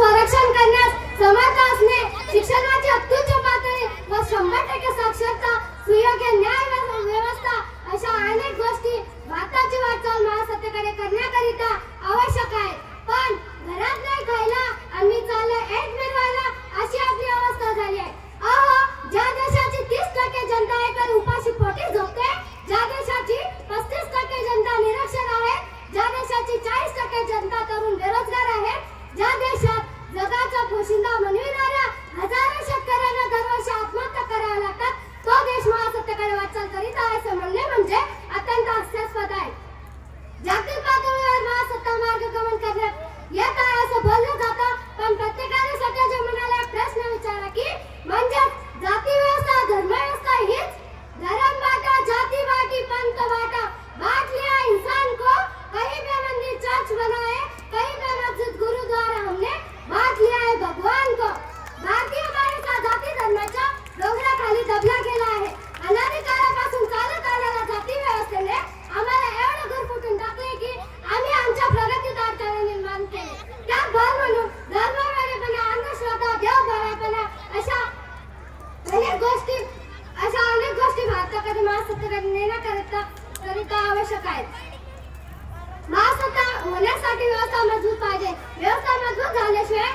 संरक्षण करण्यास समर्थ असणे, शिक्षणाची अत्युच्च पातळी व 100% साक्षरता, सुयोग्य न्याय व्यवस्था अशा अनेक गोष्टी भारताची वाटचाल महासत्तेकडे करण्याकरिता आवश्यक आहे. पण घरात नाही खायला आणि चाललं एक मिरवायला अशी आपली अवस्था झाली आहे. ज्या देशाची 30% जनता एका उपाशी पोटी झोपते, ज्या देशाची 35% जनता निरक्षर आहे, ज्या देशाची 40% जनता तरुण बेरोजगार आहे, ज्या देशात जगाचा पोशिंदा बनविणाऱ्या हजारो शेतकऱ्यांना दरवर्षी आत्महत्या कराव्या लागतात, तो देश महासत्तेकडे वाटचाल करीत आहे असे म्हणणे म्हणजे अत्यंत हास्यास्पद आहे. जागतिक पातळीवर महासत्ता मार्गक्रमण करण्यात येत आहे असं बोललं जातं, पण प्रत्येकाने स्वतःच्या मनाला एक प्रश्न विचारा की म्हणजे जाती व्यवस्था धर्म व्यवस्था हीच? धर्म बांटा जाति बांटी पंथ बांटा, बांट लिया इंसान को, कहीं पे मंदिर चर्च बनाए, कहीं पे मस्जिद गुरुद्वारा, हमने बांट लिया है भगवान को. भारतीय माणूस हा जाती धर्माच्या डोंगराखाली दबला गेला आहे. अनादी काळापासून चालत आलेल्या जाती व्यवस्थेने आम्हाला एवढं गुरफटून टाकले की आम्ही आमच्या प्रगतीत अडथळे निर्माण केले. त्यात भर म्हणून धर्मवेडेपणा, अंधश्रद्धा, देवभरापणा अशा अनेक गोष्टी भारताकडे महासत्तेकडे नेण्याकरिता आवश्यक आहेत. महासत्ता होण्यासाठी व्यवस्था मजबूत पाहिजे. व्यवस्था मजबूत झाल्याशिवाय